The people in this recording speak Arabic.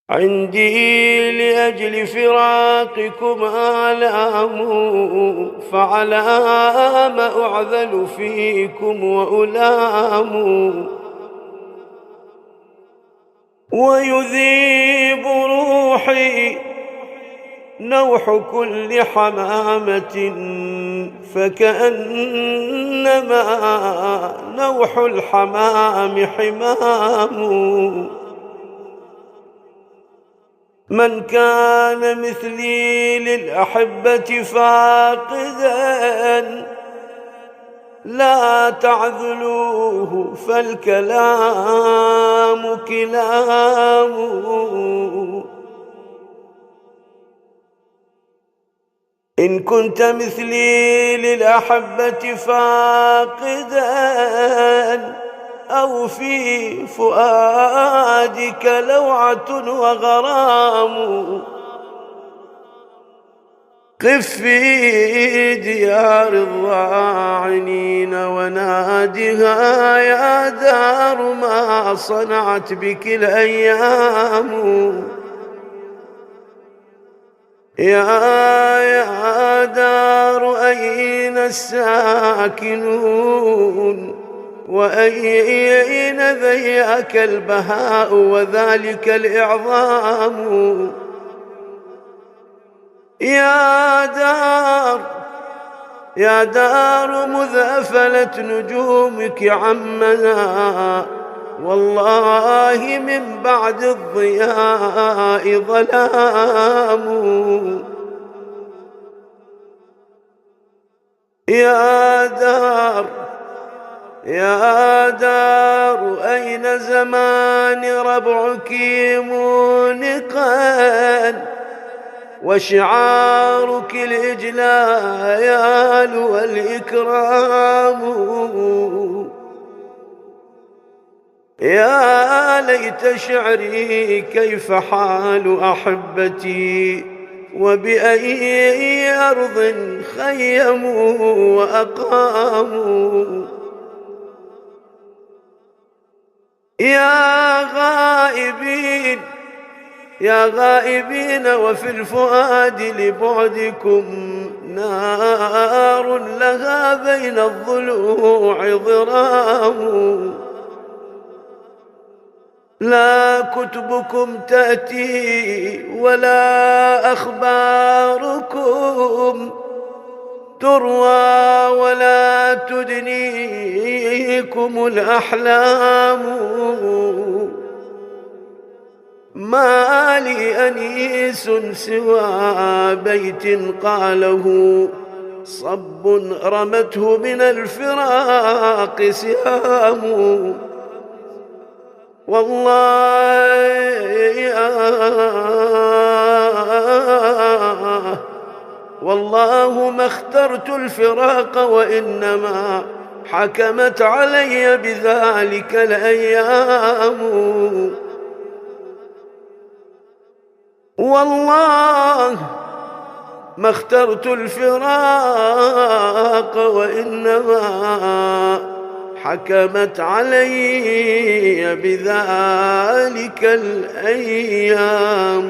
عندي لأجل فراقكم آلام، فعلى ما أعذل فيكم وألام، ويذيب روحي نوح كل حمامة، فكأنما نوح الحمام حمام. من كان مثلي للأحبة فاقدا لا تعذلوه، فالكلام كلام. إن كنت مثلي للأحبة فاقدا أو في فؤادك لوعة وغرام، قف في ديار الضاعنين ونادها يا دار ما صنعت بك الأيام. يا دار أين الساكنون، وأين ذاك البهاء وذلك الإعظام. يا دار مذ أفلت نجومك عمنا، والله من بعد الضياء ظلام. يا دار أين زمان ربعك مونقا، وشعارك الإجلال والإكرام. يا ليت شعري كيف حال أحبتي، وبأي أرض خيموا وأقاموا. يا غائبين وفي الفؤاد لبعدكم نار لها بين الضلوع ضرام. لا كتبكم تأتي ولا أخباركم تروى، ولا تدنيكم الأحلام. ما لي أنيس سوى بيت قاله صب رمته من الفراق سهام. والله ما اخترت الفراق، وإنما حكمت علي بذلك الأيام. والله ما اخترت الفراق، وإنما حكمت علي بذلك الأيام.